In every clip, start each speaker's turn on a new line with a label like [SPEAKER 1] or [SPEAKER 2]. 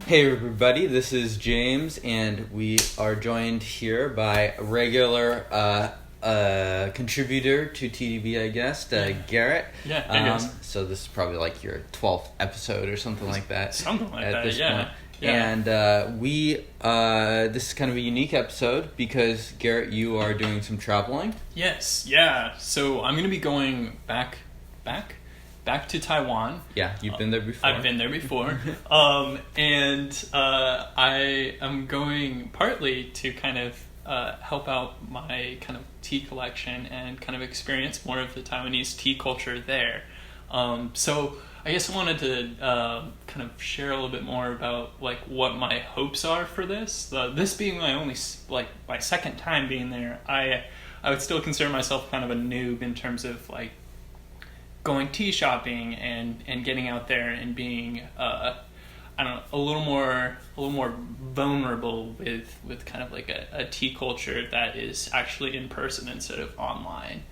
[SPEAKER 1] Hey everybody, this is James, and we are joined here by a regular contributor to TeaDB, I guess, Garrett.
[SPEAKER 2] Yeah, hey guys.
[SPEAKER 1] So this is probably like your 12th episode or something like that.
[SPEAKER 2] Something like
[SPEAKER 1] at
[SPEAKER 2] that,
[SPEAKER 1] this
[SPEAKER 2] yeah.
[SPEAKER 1] point.
[SPEAKER 2] Yeah.
[SPEAKER 1] And this is kind of a unique episode because, Garrett, you are doing some traveling.
[SPEAKER 2] Yes, yeah. So I'm going to be going back to Taiwan.
[SPEAKER 1] Yeah, you've been there before.
[SPEAKER 2] I've been there before. And I am going partly to kind of help out my kind of tea collection and kind of experience more of the Taiwanese tea culture there. So I guess I wanted to kind of share a little bit more about like what my hopes are for this. This being my second time being there, I would still consider myself kind of a noob in terms of like going tea shopping and getting out there and being a little more vulnerable with kind of like a tea culture that is actually in person instead of online.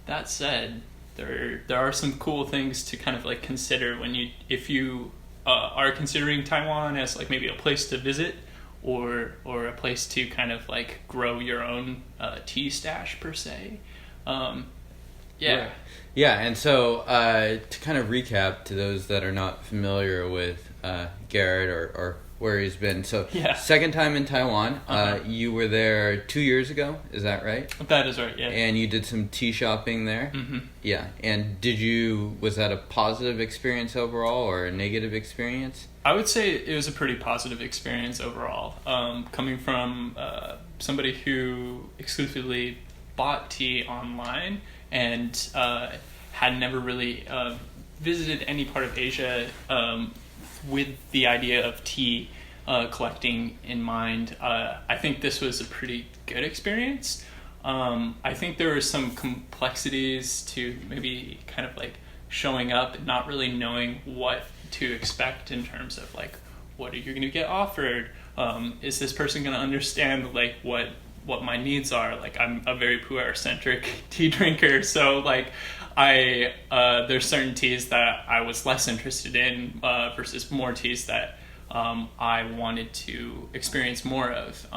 [SPEAKER 2] That said, there are some cool things to kind of like consider if you are considering Taiwan as like maybe a place to visit or a place to kind of like grow your own tea stash per se. Yeah.
[SPEAKER 1] Right. Yeah, and so to kind of recap to those that are not familiar with Garrett or where he's been. So second time in Taiwan. You were there 2 years ago, is that right?
[SPEAKER 2] That is right, yeah.
[SPEAKER 1] And you did some tea shopping there?
[SPEAKER 2] Mm-hmm.
[SPEAKER 1] Yeah, and was that a positive experience overall or a negative experience?
[SPEAKER 2] I would say it was a pretty positive experience overall. Coming from somebody who exclusively bought tea online and had never really visited any part of Asia with the idea of tea collecting in mind. I think this was a pretty good experience. I think there were some complexities to maybe kind of like showing up and not really knowing what to expect in terms of like what are you going to get offered? Is this person going to understand like what my needs are? Like I'm a very Pu'erh centric tea drinker, so like there's certain teas that I was less interested in versus more teas that I wanted to experience more of,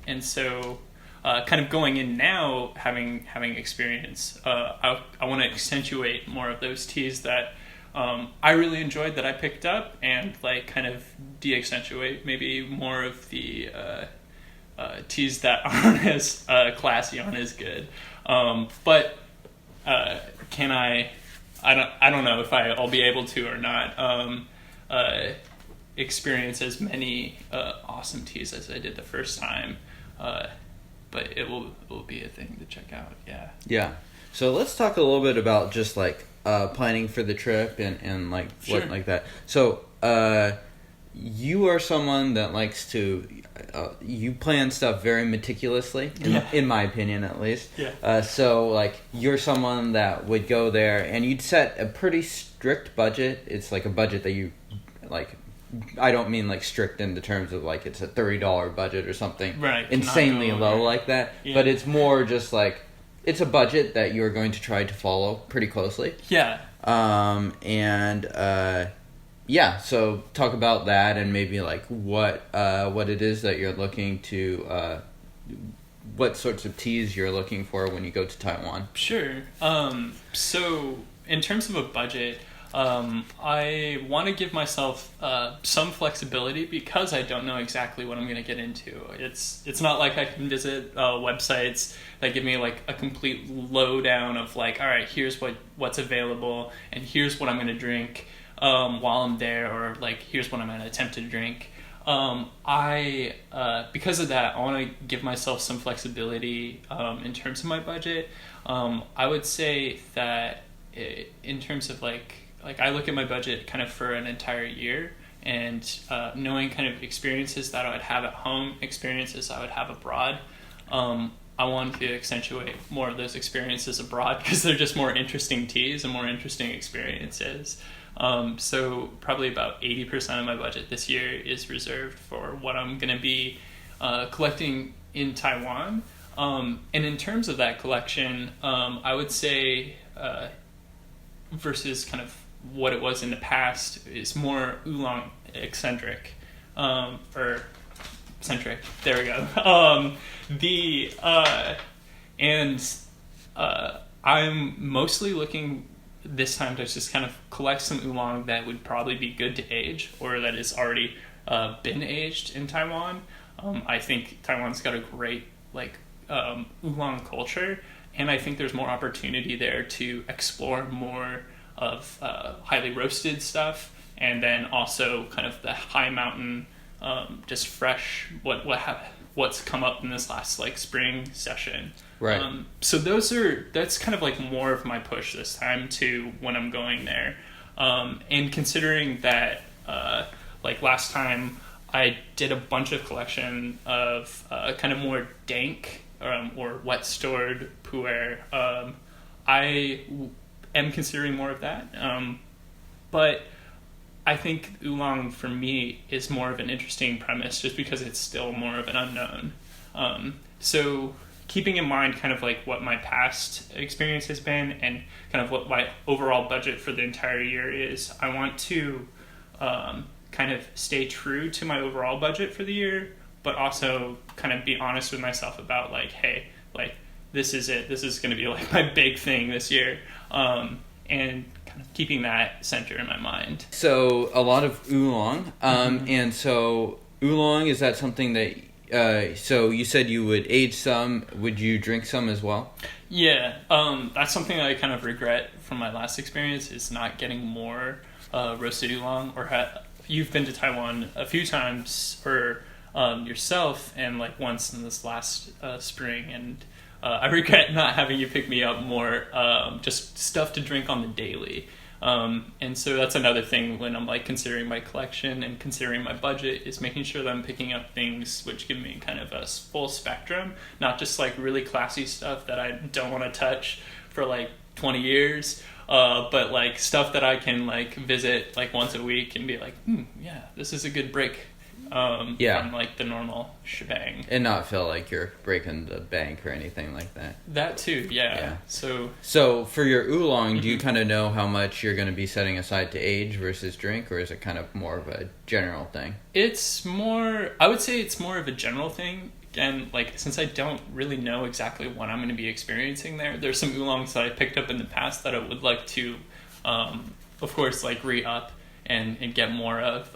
[SPEAKER 2] and so kind of going in now having experience, I want to accentuate more of those teas that I really enjoyed that I picked up, and like kind of de-accentuate maybe more of the teas that aren't as classy, aren't as good. But can I don't know if I'll be able to or not experience as many awesome teas as I did the first time. But it will be a thing to check out. Yeah.
[SPEAKER 1] Yeah. So let's talk a little bit about just like planning for the trip and like
[SPEAKER 2] Sure.
[SPEAKER 1] what like that. So you are someone that likes to you plan stuff very meticulously, in my opinion at least.
[SPEAKER 2] Yeah.
[SPEAKER 1] So like you're someone that would go there and you'd set a pretty strict budget. It's like a budget that you like. I don't mean like strict in the terms of like it's a $30 budget or something insanely low like that. Yeah. But it's more just like it's a budget that you're going to try to follow pretty closely.
[SPEAKER 2] Yeah.
[SPEAKER 1] So talk about that and maybe like what it is that you're looking to, what sorts of teas you're looking for when you go to Taiwan.
[SPEAKER 2] Sure. So in terms of a budget, I want to give myself some flexibility because I don't know exactly what I'm going to get into. It's not like I can visit websites that give me like a complete lowdown of like, all right, here's what's available and here's what I'm going to drink while I'm there, or like here's what I'm going to attempt to drink. Because of that, I want to give myself some flexibility in terms of my budget. I would say that in terms of like I look at my budget kind of for an entire year, and knowing kind of experiences that I would have at home, experiences I would have abroad. I want to accentuate more of those experiences abroad because they're just more interesting teas and more interesting experiences. So probably about 80% of my budget this year is reserved for what I'm going to be collecting in Taiwan. And in terms of that collection, I would say versus kind of what it was in the past is more oolong eccentric, or centric. There we go. I'm mostly looking this time to just kind of collect some oolong that would probably be good to age, or that is already been aged in Taiwan. I think Taiwan's got a great oolong culture, and I think there's more opportunity there to explore more of highly roasted stuff, and then also kind of the high mountain, just fresh what's come up in this last spring session.
[SPEAKER 1] Right.
[SPEAKER 2] So that's kind of more of my push this time to when I'm going there, and considering that last time I did a bunch of collection of kind of more dank or wet stored pu'erh. I am considering more of that, but I think oolong for me is more of an interesting premise just because it's still more of an unknown. So keeping in mind kind of what my past experience has been and kind of what my overall budget for the entire year is, I want to kind of stay true to my overall budget for the year, but also kind of be honest with myself about hey, this is it. This is going to be my big thing this year. And kind of keeping that center in my mind.
[SPEAKER 1] So a lot of oolong. And so oolong, is that something that, so you said you would age some. Would you drink some as well?
[SPEAKER 2] Yeah. That's something that I kind of regret from my last experience, is not getting more roasted oolong. You've been to Taiwan a few times, or yourself, and once in this last spring, and I regret not having you pick me up more, just stuff to drink on the daily. And so that's another thing when I'm considering my collection and considering my budget, is making sure that I'm picking up things which give me kind of a full spectrum, not just really classy stuff that I don't want to touch for 20 years, but stuff that I can visit once a week and be yeah, this is a good break. From the normal shebang,
[SPEAKER 1] and not feel like you're breaking the bank or anything like that.
[SPEAKER 2] That too, yeah.
[SPEAKER 1] So for your oolong, do you kind of know how much you're going to be setting aside to age versus drink, or is it kind of more of a general thing?
[SPEAKER 2] I would say it's more of a general thing. Again, since I don't really know exactly what I'm going to be experiencing there's some oolongs that I picked up in the past that I would like to, of course, re-up and get more of.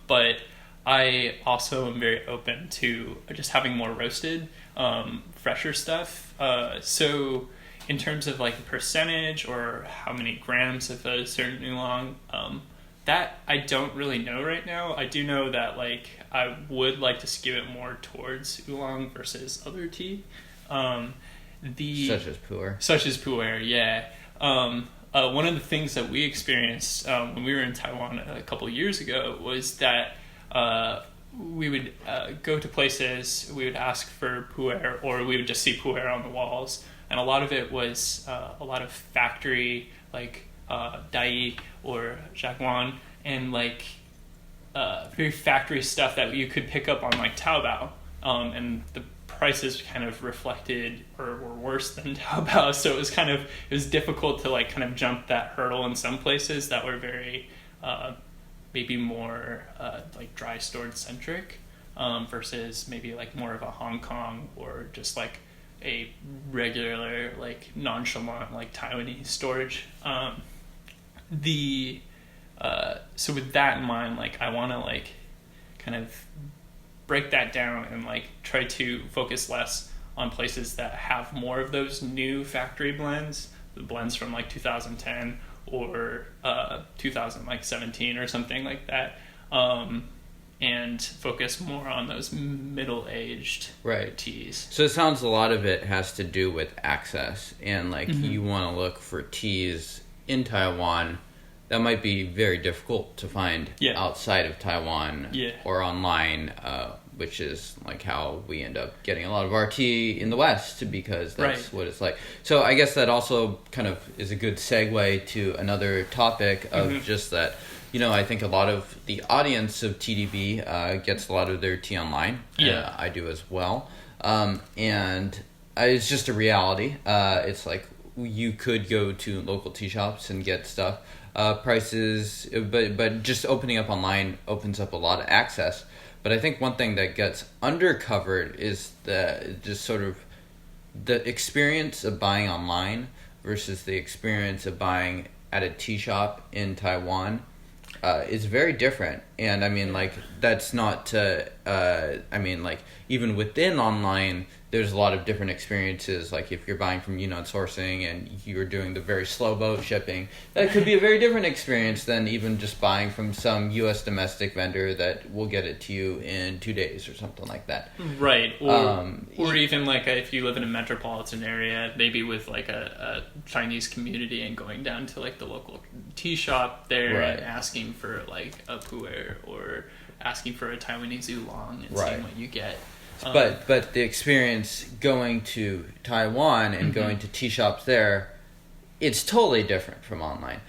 [SPEAKER 2] But I also am very open to just having more roasted, fresher stuff. So in terms of percentage or how many grams of a certain oolong, that I don't really know right now. I do know that I would like to skew it more towards oolong versus other tea.
[SPEAKER 1] Such as Pu'erh.
[SPEAKER 2] Yeah. One of the things that we experienced when we were in Taiwan a couple of years ago was that we would go to places, we would ask for pu'erh, or we would just see pu'erh on the walls, and a lot of it was a lot of factory dai or jagwan, and very factory stuff that you could pick up on Taobao, and the prices kind of reflected or were worse than Taobao, so it was difficult to kind of jump that hurdle in some places that were very maybe more dry stored centric, versus maybe more of a Hong Kong or just a regular nonchalant Taiwanese storage. So with that in mind, I want to kind of break that down and try to focus less on places that have more of those new factory blends, the blends from 2010 or 2017 or something like that, and focus more on those middle-aged teas.
[SPEAKER 1] So it sounds a lot of it has to do with access, and you want to look for teas in Taiwan that might be very difficult to find outside of Taiwan or online, which is how we end up getting a lot of our tea in the West, because that's what it's like. So I guess that also kind of is a good segue to another topic of just that, I think a lot of the audience of TeaDB gets a lot of their tea online. I do as well. And it's just a reality. It's you could go to local tea shops and get stuff. prices, but just opening up online opens up a lot of access. But I think one thing that gets undercovered is just sort of the experience of buying online versus the experience of buying at a tea shop in Taiwan is very different. And I mean, like, that's not to, I mean, like, even within online, there's a lot of different experiences. Like, if you're buying from Yunnan Sourcing and you're doing the very slow boat shipping, that could be a very different experience than even just buying from some U.S. domestic vendor that will get it to you in 2 days or something like that.
[SPEAKER 2] Right. Or even, like, if you live in a metropolitan area, maybe with, like, a Chinese community and going down to, like, the local tea shop there and asking for, like, a Pu'erh or asking for a Taiwanese oolong and seeing what you get.
[SPEAKER 1] But the experience going to Taiwan and going to tea shops there, it's totally different from online.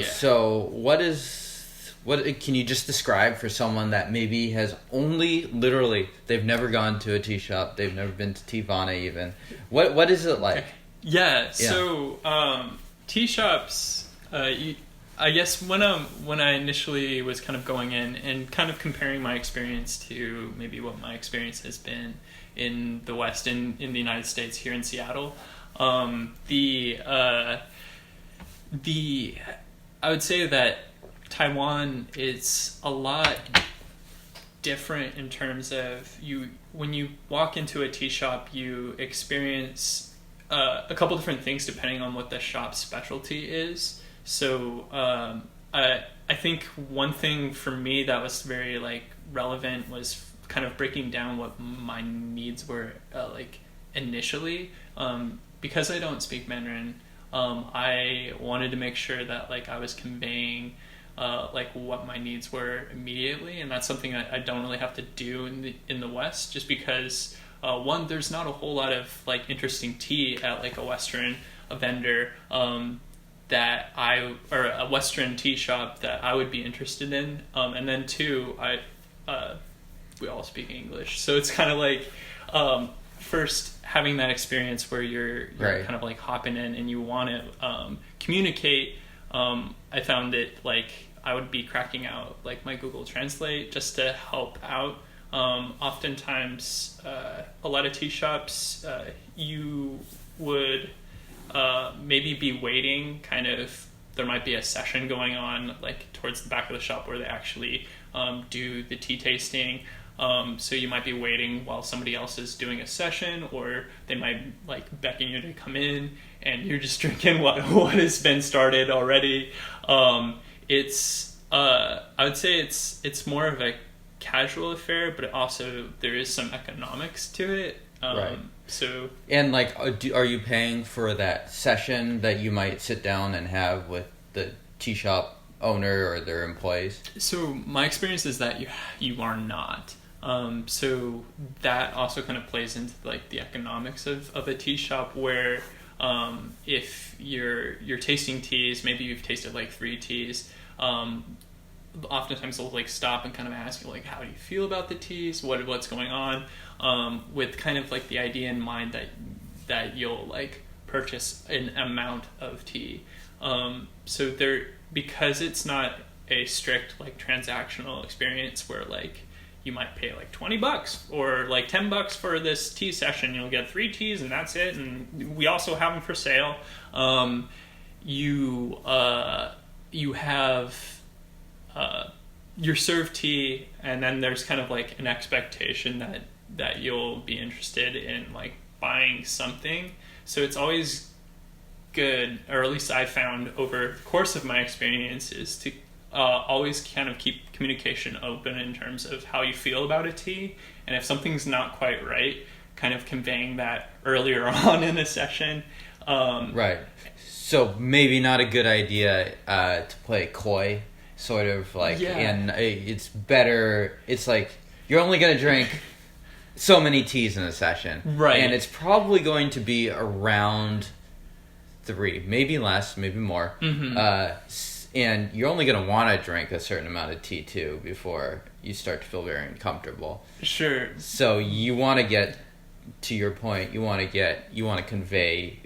[SPEAKER 1] So what can you just describe for someone that maybe has they've never gone to a tea shop, they've never been to Teavana even. What is it like?
[SPEAKER 2] So tea shops, I guess when I initially was kind of going in and kind of comparing my experience to maybe what my experience has been in the West, in the United States, here in Seattle, I would say that Taiwan is a lot different in terms of when you walk into a tea shop, you experience a couple different things depending on what the shop's specialty is. So I think one thing for me that was very, like, relevant was kind of breaking down what my needs were, like, initially. Because I don't speak Mandarin, I wanted to make sure that, like, I was conveying like what my needs were immediately, and that's something I don't really have to do in the West, just because one, there's not a whole lot of, like, interesting tea at, like, a vendor or a Western tea shop that I would be interested in, and then two, we all speak English, so it's kind of like first having that experience where you're kind of, like, hopping in and you want to communicate. I found it, like, I would be cracking out, like, my Google Translate just to help out. Oftentimes, a lot of tea shops, you would maybe be waiting, kind of, there might be a session going on, like, towards the back of the shop where they actually do the tea tasting. So you might be waiting while somebody else is doing a session, or they might, like, beckon you to come in and you're just drinking what has been started already. It's I would say it's more of a casual affair, but also there is some economics to it. So, and,
[SPEAKER 1] like, are you paying for that session that you might sit down and have with the tea shop owner or their employees?
[SPEAKER 2] So my experience is that you are not. So that also kind of plays into, like, the economics of a tea shop, where if you're tasting teas, maybe you've tasted, like, 3 teas, oftentimes they'll, like, stop and kind of ask you, like, how do you feel about the teas, what's going on, with kind of, like, the idea in mind that you'll, like, purchase an amount of tea. So because it's not a strict, like, transactional experience where, like, you might pay, like, $20 or, like, $10 for this tea session, you'll get 3 teas and that's it, and we also have them for sale. You have you're served tea, and then there's kind of, like, an expectation that you'll be interested in, like, buying something. So it's always good, or at least I found over the course of my experience, is to always kind of keep communication open in terms of how you feel about a tea, and if something's not quite right, kind of conveying that earlier on in a session.
[SPEAKER 1] Right. So maybe not a good idea to play coy, sort of, like, and it's better, it's like, you're only going to drink so many teas in a session.
[SPEAKER 2] Right.
[SPEAKER 1] And it's probably going to be around 3, maybe less, maybe more. And you're only going to want to drink a certain amount of tea, too, before you start to feel very uncomfortable.
[SPEAKER 2] Sure.
[SPEAKER 1] So you want to get, to your point, you want to convey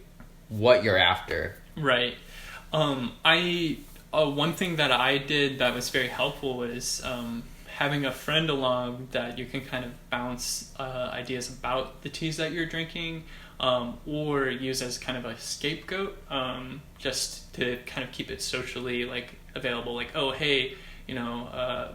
[SPEAKER 1] what you're after.
[SPEAKER 2] Right. one thing that I did that was very helpful was having a friend along that you can kind of bounce ideas about the teas that you're drinking, or use as kind of a scapegoat, just to kind of keep it socially like available. Like, oh hey, you know,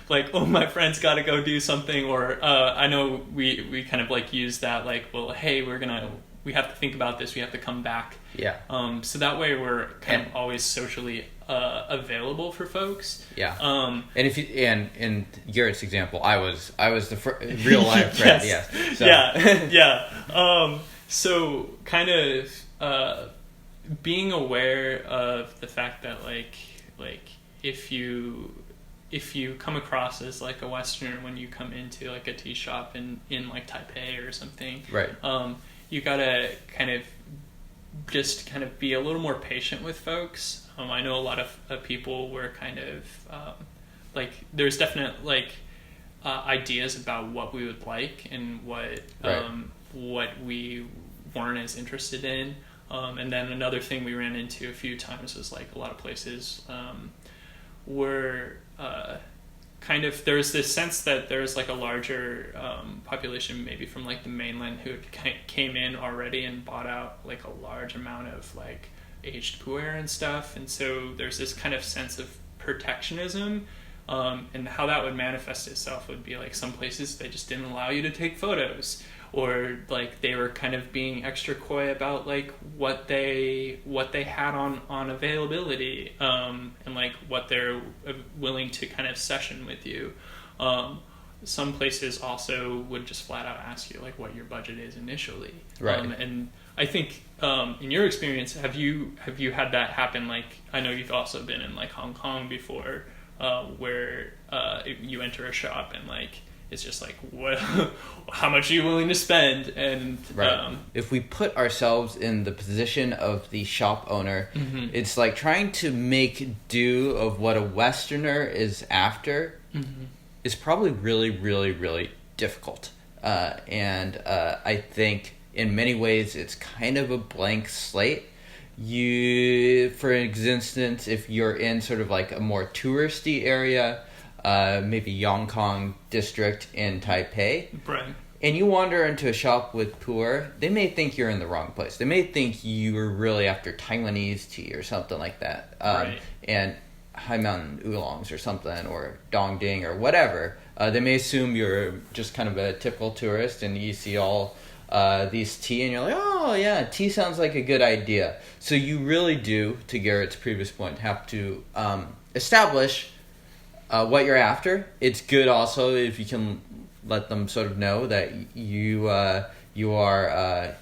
[SPEAKER 2] like, oh, my friend's got to go do something, or I know we kind of like use that, like, well, hey, we have to think about this, we have to come back.
[SPEAKER 1] Yeah.
[SPEAKER 2] So that way we're kind of always socially available for folks.
[SPEAKER 1] Yeah. And if you in Garrett's example, I was the real life friend.
[SPEAKER 2] Yes.
[SPEAKER 1] Yes. So.
[SPEAKER 2] Yeah. So kind of being aware of the fact that like if you come across as like a Westerner when you come into like a tea shop in like Taipei or something,
[SPEAKER 1] right?
[SPEAKER 2] You gotta kind of be a little more patient with folks. I know a lot of people were kind of like, there's definite like ideas about what we would like and what we weren't as interested in. And then another thing we ran into a few times was like a lot of places were kind of, there's this sense that there's like a larger population maybe from like the mainland who came in already and bought out like a large amount of like aged Pu'erh and stuff, and so there's this kind of sense of protectionism, and how that would manifest itself would be like some places they just didn't allow you to take photos, or like they were kind of being extra coy about like what they had on availability, and like what they're willing to kind of session with you. Some places also would just flat out ask you like what your budget is initially.
[SPEAKER 1] Right.
[SPEAKER 2] And I think in your experience, have you had that happen? Like, I know you've also been in like Hong Kong before, where you enter a shop and like it's just like, what? How much are you willing to spend? And
[SPEAKER 1] right. If we put ourselves in the position of the shop owner,
[SPEAKER 2] mm-hmm.
[SPEAKER 1] it's like trying to make do of what a Westerner is after.
[SPEAKER 2] Mm-hmm.
[SPEAKER 1] is probably really, really, really difficult. And I think in many ways it's kind of a blank slate. For instance, if you're in sort of like a more touristy area, maybe Yongkang district in Taipei,
[SPEAKER 2] right,
[SPEAKER 1] and you wander into a shop with Pu'erh, they may think you're in the wrong place. They may think you're really after Taiwanese tea or something like that.
[SPEAKER 2] Right.
[SPEAKER 1] And high mountain oolongs or something, or dong ding or whatever. They may assume you're just kind of a typical tourist and you see all these tea and you're like, oh yeah, tea sounds like a good idea. So you really do, to Garrett's previous point, have to establish what you're after. It's good also if you can let them sort of know that you are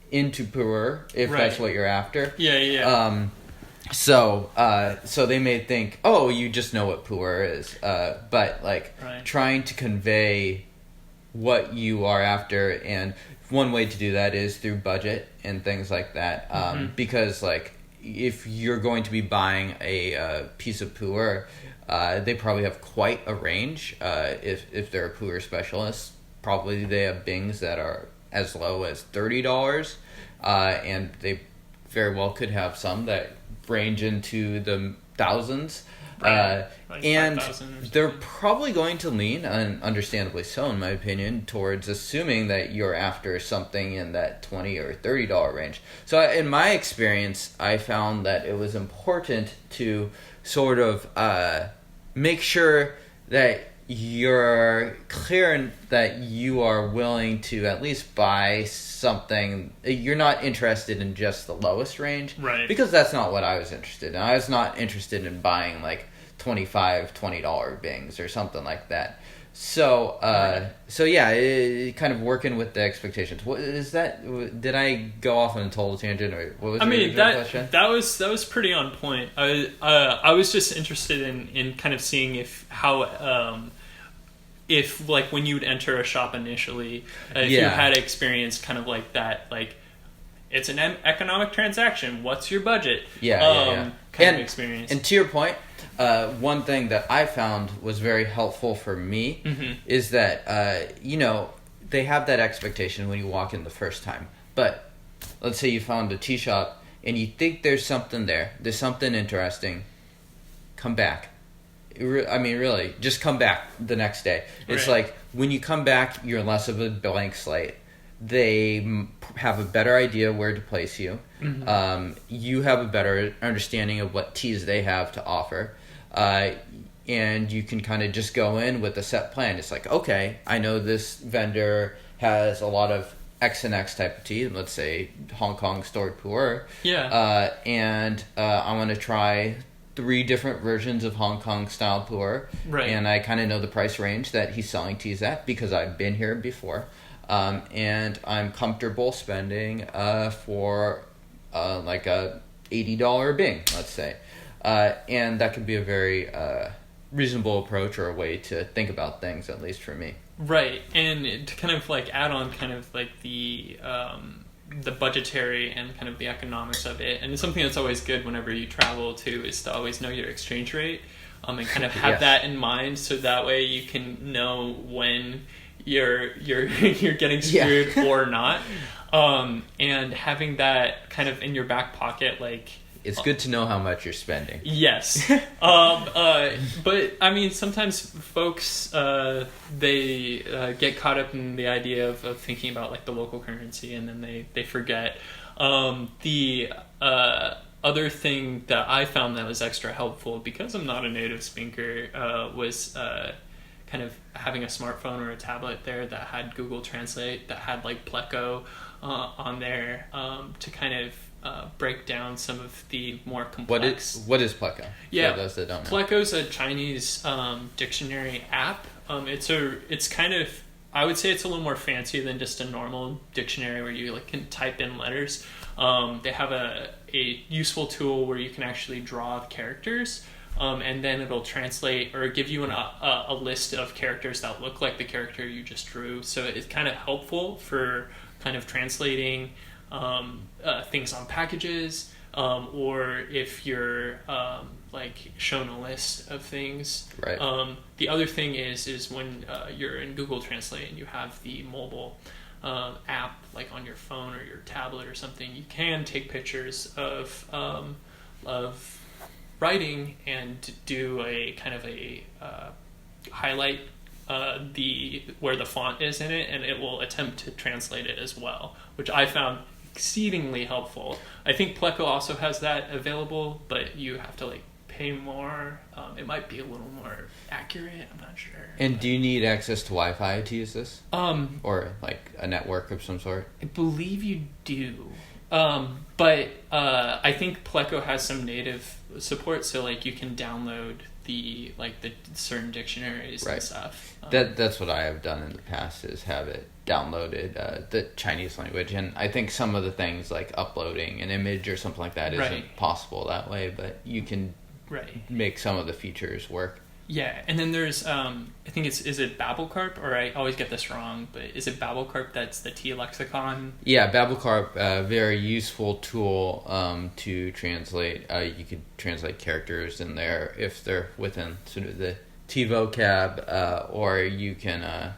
[SPEAKER 1] into Pu'erh, if
[SPEAKER 2] right.
[SPEAKER 1] that's what you're after.
[SPEAKER 2] Yeah.
[SPEAKER 1] So they may think, oh, you just know what Pu'erh is, but like
[SPEAKER 2] right.
[SPEAKER 1] trying to convey what you are after, and one way to do that is through budget and things like that,
[SPEAKER 2] mm-hmm.
[SPEAKER 1] because like if you're going to be buying a piece of Pu'erh, they probably have quite a range. If they're a Pu'erh specialist, probably they have bings that are as low as $30, and they very well could have some that range into the thousands,
[SPEAKER 2] right. Like
[SPEAKER 1] and they're probably going to lean, and understandably so in my opinion, towards assuming that you're after something in that $20 or $30 range. So in my experience, I found that it was important to sort of make sure that you're clear that you are willing to at least buy something. You're not interested in just the lowest range,
[SPEAKER 2] right? Because
[SPEAKER 1] that's not what I was interested in. I was not interested in buying like $20 bings or something like that. So yeah, kind of working with the expectations. What is that? Did I go off on a total tangent, or what was your question?
[SPEAKER 2] that was pretty on point. I was just interested in kind of seeing if like when you would enter a shop initially, if you had experienced kind of like that, like it's an economic transaction, what's your budget? Kind of experience.
[SPEAKER 1] And to your point, one thing that I found was very helpful for me
[SPEAKER 2] mm-hmm.
[SPEAKER 1] is that they have that expectation when you walk in the first time. But let's say you found a tea shop and you think there's something there, there's something interesting, come back. I mean, really, just come back the next day. It's
[SPEAKER 2] Right.
[SPEAKER 1] like when you come back, you're less of a blank slate. They have a better idea where to place you.
[SPEAKER 2] Mm-hmm.
[SPEAKER 1] You have a better understanding of what teas they have to offer. And you can kind of just go in with a set plan. It's like, okay, I know this vendor has a lot of X and X type of tea. Let's say Hong Kong stored Pu'erh.
[SPEAKER 2] Yeah.
[SPEAKER 1] And I want to try 3 different versions of Hong Kong style Pu'erh.
[SPEAKER 2] Right.
[SPEAKER 1] And I kind of know the price range that he's selling teas at because I've been here before. And I'm comfortable spending for like a $80 Bing, let's say. And that could be a very reasonable approach or a way to think about things, at least for me.
[SPEAKER 2] Right, and to kind of like add on kind of like the budgetary and kind of the economics of it, and it's something that's always good whenever you travel too, is to always know your exchange rate, and kind of have
[SPEAKER 1] Yes.
[SPEAKER 2] that in mind, so that way you can know when you're getting screwed or not, and having that kind of in your back pocket, like.
[SPEAKER 1] It's good to know how much you're spending.
[SPEAKER 2] Yes. But I mean, sometimes folks, they get caught up in the idea of thinking about like the local currency, and then they forget. The other thing that I found that was extra helpful, because I'm not a native speaker, was kind of having a smartphone or a tablet there that had Google Translate, that had like Pleco on there, to kind of break down some of the more complex.
[SPEAKER 1] What is Pu'erh?
[SPEAKER 2] Yeah,
[SPEAKER 1] For those that don't know.
[SPEAKER 2] Pleco's a Chinese dictionary app. It's kind of, I would say it's a little more fancy than just a normal dictionary where you like can type in letters. They have a useful tool where you can actually draw characters, and then it'll translate or give you a list of characters that look like the character you just drew. So it's kind of helpful for kind of translating things on packages, or if you're like shown a list of things.
[SPEAKER 1] Right.
[SPEAKER 2] The other thing is when you're in Google Translate and you have the mobile app like on your phone or your tablet or something, you can take pictures of writing and do a kind of a highlight where the font is in it, and it will attempt to translate it as well, which I found exceedingly helpful. I think Pleco also has that available, but you have to like pay more. It might be a little more accurate, I'm not sure.
[SPEAKER 1] And do you need access to Wi-Fi to use this? Or like a network of some sort?
[SPEAKER 2] I believe you do. But I think Pleco has some native support, so like you can download the certain dictionaries
[SPEAKER 1] Right.
[SPEAKER 2] and stuff.
[SPEAKER 1] That's what I have done in the past, is have it downloaded, the Chinese language, and I think some of the things like uploading an image or something like that isn't
[SPEAKER 2] Right.
[SPEAKER 1] possible that way, but you can
[SPEAKER 2] Right.
[SPEAKER 1] make some of the features work.
[SPEAKER 2] Yeah, and then there's I think is it BabbleCarp, or I always get this wrong, but is it BabbleCarp that's the T lexicon?
[SPEAKER 1] Yeah, BabbleCarp, very useful tool to translate. You could translate characters in there if they're within sort of the T vocab, or you can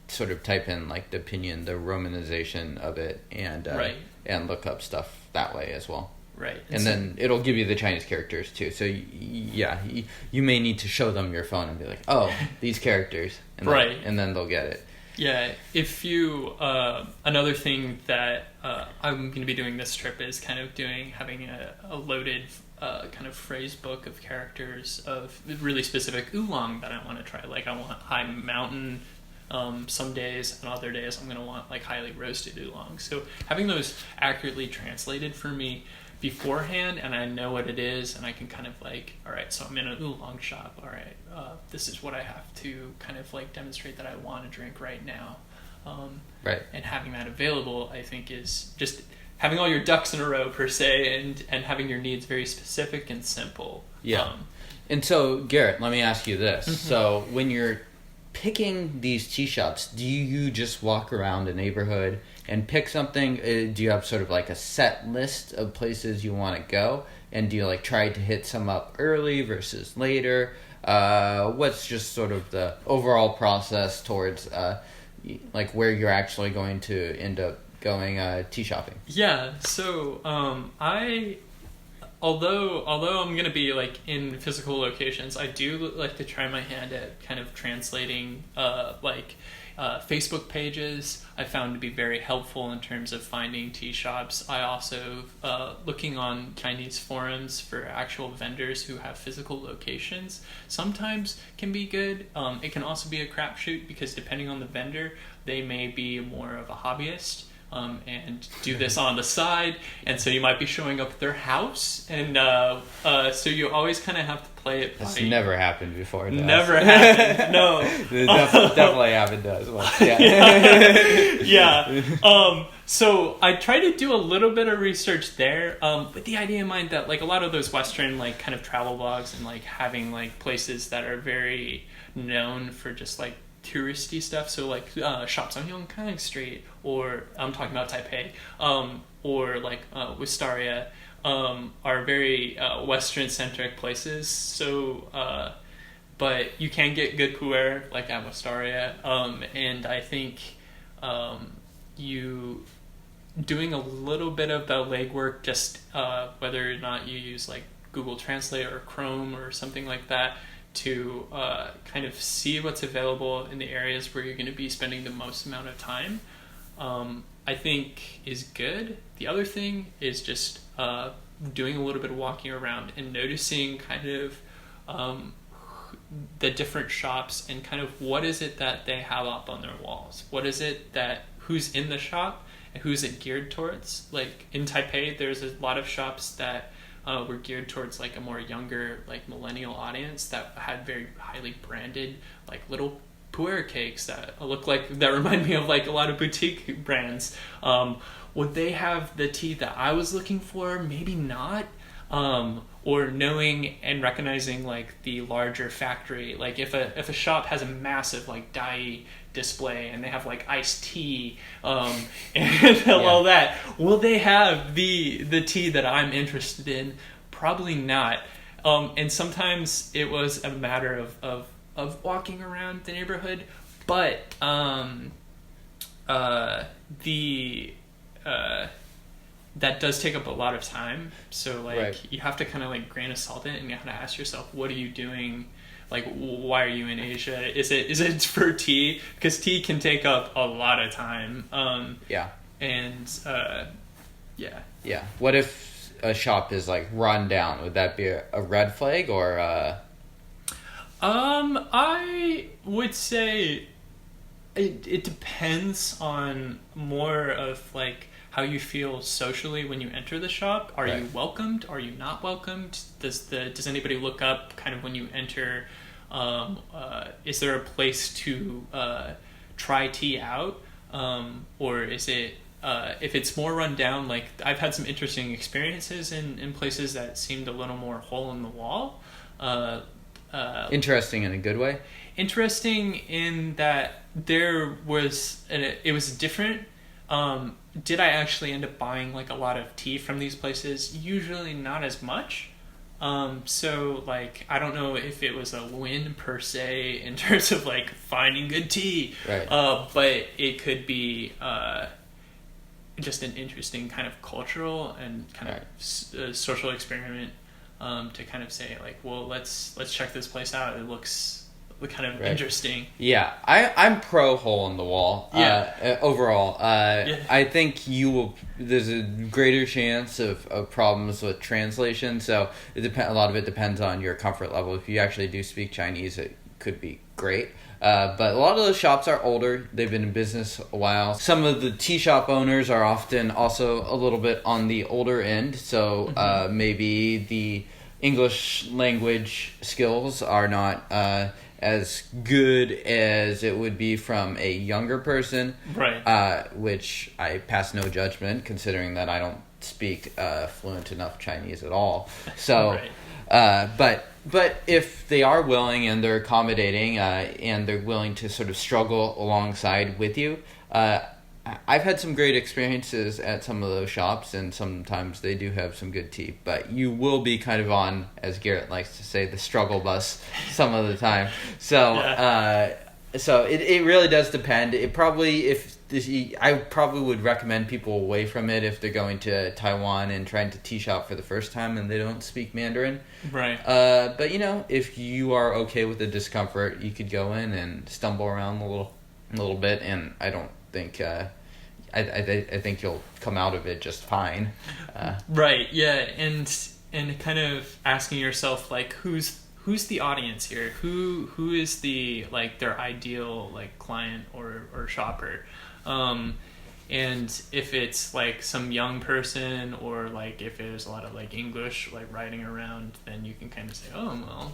[SPEAKER 1] sort of type in like the pinyin, the romanization of it, and
[SPEAKER 2] Right.
[SPEAKER 1] and look up stuff that way as well.
[SPEAKER 2] Right.
[SPEAKER 1] And
[SPEAKER 2] so,
[SPEAKER 1] then it'll give you the Chinese characters too. So you may need to show them your phone and be like, oh, these characters, and
[SPEAKER 2] Right.
[SPEAKER 1] and then they'll get it.
[SPEAKER 2] yeah, if you another thing that I'm going to be doing this trip is kind of having a loaded kind of phrase book of characters of really specific oolong that I want to try. Like I want high mountain some days, and other days I'm going to want like highly roasted oolong. So having those accurately translated for me beforehand, and I know what it is, and I can kind of like, all right, so I'm in an oolong shop, all right, this is what I have to kind of like demonstrate that I want to drink right now.
[SPEAKER 1] Right.
[SPEAKER 2] And having that available, I think, is just having all your ducks in a row per se, and having your needs very specific and simple.
[SPEAKER 1] Yeah. And so, Garrett, let me ask you this. So when you're picking these tea shops, do you just walk around a neighborhood and pick something? Do you have sort of like a set list of places you want to go? And do you like try to hit some up early versus later? What's just sort of the overall process towards like where you're actually going to end up going tea shopping?
[SPEAKER 2] Yeah, so I although I'm gonna be like in physical locations, I do like to try my hand at kind of translating Facebook pages. I found to be very helpful in terms of finding tea shops. I also looking on Chinese forums for actual vendors who have physical locations sometimes can be good. It can also be a crapshoot because depending on the vendor, they may be more of a hobbyist. And do this on the side, and so you might be showing up at their house, and so you always kind of have to play it.
[SPEAKER 1] That's never happened before.
[SPEAKER 2] Never happened. No,
[SPEAKER 1] definitely happened to us once. Yeah.
[SPEAKER 2] Yeah. So I try to do a little bit of research there, with the idea in mind that like a lot of those Western like kind of travel blogs and like having like places that are very known for just like touristy stuff, so like shops on Yongkang Street, or I'm talking about Taipei, or like Wistaria, are very Western centric places. So, but you can get good pu'erh like at Wistaria, and I think you doing a little bit of the legwork, just whether or not you use like Google Translate or Chrome or something like that, to kind of see what's available in the areas where you're going to be spending the most amount of time, I think is good. The other thing is just doing a little bit of walking around and noticing kind of the different shops and kind of what is it that they have up on their walls. What is it that, who's in the shop and who's it geared towards. Like in Taipei, there's a lot of shops that were geared towards like a more younger, like millennial audience that had very highly branded like little pu'erh cakes that remind me of like a lot of boutique brands. Would they have the tea that I was looking for? Maybe not. Or knowing and recognizing like the larger factory, like if a shop has a massive like dai display and they have like iced tea and all that, will they have the tea that I'm interested in? Probably not. And sometimes it was a matter of walking around the neighborhood, but that does take up a lot of time. So like you have to kind of like grain of salt it, and you have to ask yourself, what are you doing? Like, why are you in Asia? Is it for tea? Because tea can take up a lot of time.
[SPEAKER 1] What if a shop is like run down? Would that be a red flag or?
[SPEAKER 2] I would say it depends on more of like how you feel socially when you enter the shop. Are you welcomed? Are you not welcomed? Does anybody look up kind of when you enter? Is there a place to try tea out? Or is it, if it's more run down, like I've had some interesting experiences in places that seemed a little more hole in the wall.
[SPEAKER 1] Interesting in a good way?
[SPEAKER 2] Interesting in that it was different. Did I actually end up buying like a lot of tea from these places? Usually not as much. So like I don't know if it was a win per se in terms of like finding good tea. But it could be just an interesting kind of cultural and kind of social experiment to kind of say like, well, let's check this place out. It looks kind of interesting. Yeah,
[SPEAKER 1] I'm pro hole in the wall. Overall, I think there's a greater chance of problems with translation. So a lot of it depends on your comfort level. If you actually do speak Chinese, it could be great. But a lot of those shops are older. They've been in business a while. Some of the tea shop owners are often also a little bit on the older end. So maybe the English language skills are not as good as it would be from a younger person, which I pass no judgment, considering that I don't speak fluent enough Chinese at all. So, but if they are willing and they're accommodating and they're willing to sort of struggle alongside with you, I've had some great experiences at some of those shops, and sometimes they do have some good tea. But you will be kind of on, as Garrett likes to say, the struggle bus some of the time. So, so it really does depend. It probably, if I probably would recommend people away from it if they're going to Taiwan and trying to tea shop for the first time and they don't speak Mandarin.
[SPEAKER 2] Right.
[SPEAKER 1] But if you are okay with the discomfort, you could go in and stumble around a little bit, and I don't think I think you'll come out of it just fine.
[SPEAKER 2] Right. Yeah. And kind of asking yourself, like, who's the audience here? Who is the, like, their ideal, like, client or shopper? And if it's like some young person, or like if there's a lot of like English like riding around, then you can kind of say, oh well,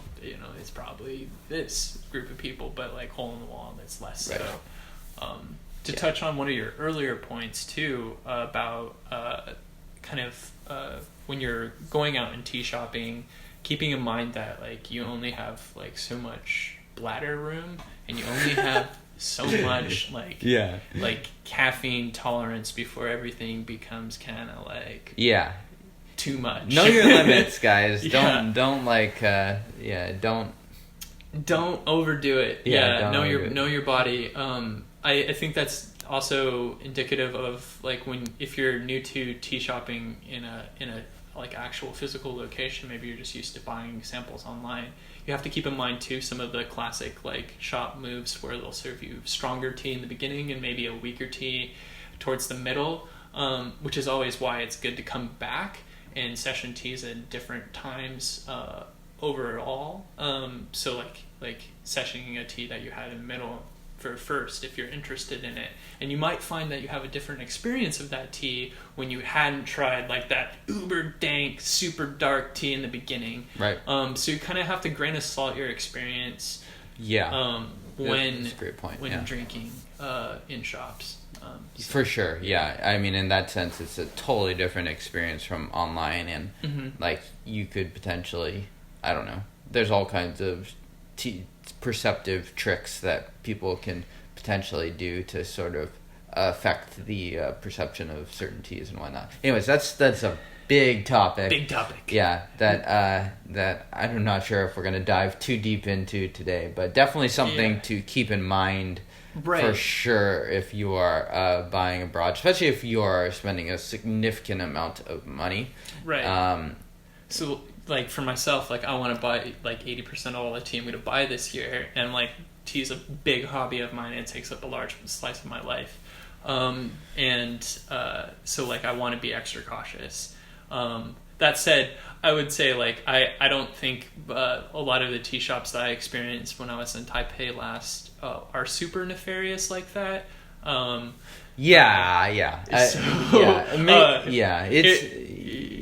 [SPEAKER 2] it's probably this group of people, but like hole in the wall, that's less
[SPEAKER 1] right.
[SPEAKER 2] so. To touch on one of your earlier points too, about when you're going out and tea shopping, keeping in mind that like you only have like so much bladder room, and you only have so much like caffeine tolerance before everything becomes kind of like too much.
[SPEAKER 1] Know your limits, guys.
[SPEAKER 2] Yeah.
[SPEAKER 1] Don't
[SPEAKER 2] overdo it. Know your body. I think that's also indicative of like if you're new to tea shopping in a like actual physical location, maybe you're just used to buying samples online. You have to keep in mind too some of the classic like shop moves where they'll serve you stronger tea in the beginning and maybe a weaker tea towards the middle, which is always why it's good to come back and session teas at different times overall. So like sessioning a tea that you had in the middle for first, if you're interested in it, and you might find that you have a different experience of that tea when you hadn't tried like that uber dank super dark tea in the beginning,
[SPEAKER 1] right?
[SPEAKER 2] So you kind of have to grain of salt your experience
[SPEAKER 1] when that's a great point.
[SPEAKER 2] when drinking in shops.
[SPEAKER 1] For sure, yeah. I mean, in that sense, it's a totally different experience from online, and like you could potentially, I don't know, there's all kinds of perceptive tricks that people can potentially do to sort of affect the perception of certain teas and whatnot. Anyways, that's a big topic.
[SPEAKER 2] Big topic.
[SPEAKER 1] Yeah, that I'm not sure if we're going to dive too deep into today, but definitely something to keep in mind for sure if you are buying abroad, especially if you are spending a significant amount of money.
[SPEAKER 2] Right. So, like, for myself, like, I want to buy, like, 80% of all the tea I'm going to buy this year, and, like, tea is a big hobby of mine, and it takes up a large slice of my life. So, like, I want to be extra cautious. That said, I would say, like, I don't think a lot of the tea shops that I experienced when I was in Taipei last are super nefarious like that.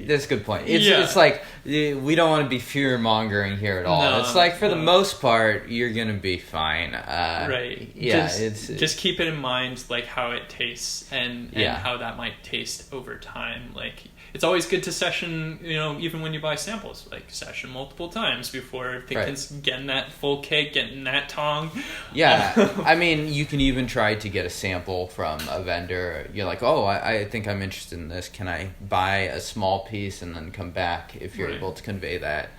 [SPEAKER 1] That's a good point. It's like we don't want to be fear mongering here at all. No, it's like for the most part, you're gonna be fine.
[SPEAKER 2] Right.
[SPEAKER 1] Yeah.
[SPEAKER 2] Just keep it in mind, like how it tastes and how that might taste over time. Like it's always good to session, even when you buy samples, like session multiple times before getting that full cake, getting that tong.
[SPEAKER 1] Yeah. I mean, you can even try to get a sample from a vendor. You're like, oh, I think I'm interested in this. Can I buy a small piece and then come back if you're able to convey that?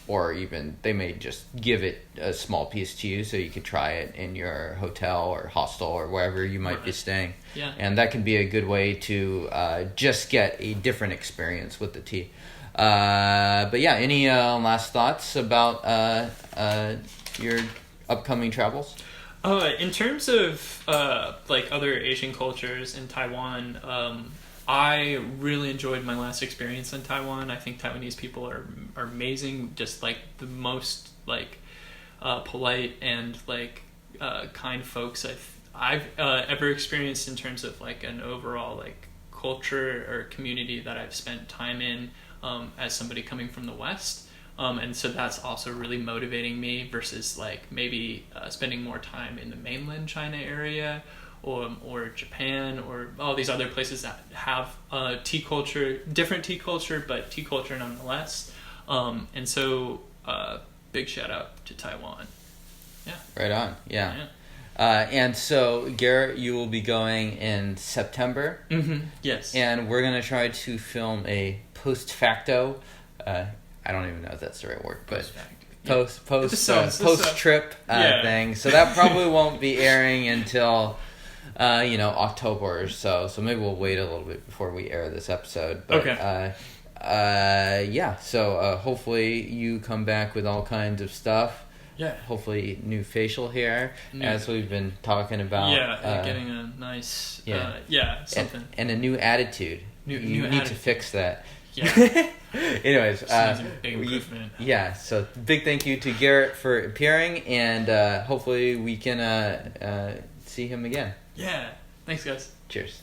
[SPEAKER 1] Or even they may just give it a small piece to you so you could try it in your hotel or hostel or wherever you might be staying.
[SPEAKER 2] Yeah.
[SPEAKER 1] And that can be a good way to just get a different experience with the tea. But yeah, any last thoughts about your upcoming travels?
[SPEAKER 2] In terms of like other Asian cultures in Taiwan, I really enjoyed my last experience in Taiwan. I think Taiwanese people are amazing, just like the most like polite and like kind folks I've ever experienced in terms of like an overall like culture or community that I've spent time in as somebody coming from the West. And so that's also really motivating me versus like maybe spending more time in the mainland China area or Japan or all these other places that have different tea culture, but tea culture nonetheless. And so big shout out to Taiwan. Yeah.
[SPEAKER 1] Right on. Yeah. And so, Garrett, you will be going in September.
[SPEAKER 2] Mm-hmm. Yes.
[SPEAKER 1] And we're going to try to film a post facto. I don't even know if that's the right word, but post
[SPEAKER 2] Episodes,
[SPEAKER 1] trip thing. So that probably won't be airing until October or so. So maybe we'll wait a little bit before we air this episode. But,
[SPEAKER 2] okay.
[SPEAKER 1] So hopefully you come back with all kinds of stuff.
[SPEAKER 2] Yeah.
[SPEAKER 1] Hopefully new facial hair, as we've been talking about.
[SPEAKER 2] Yeah, getting a nice something.
[SPEAKER 1] And a new attitude. You need to fix that.
[SPEAKER 2] Yeah.
[SPEAKER 1] Anyways,
[SPEAKER 2] big improvement.
[SPEAKER 1] So big thank you to Garrett for appearing, and hopefully we can see him again.
[SPEAKER 2] Yeah. Thanks, guys.
[SPEAKER 1] Cheers.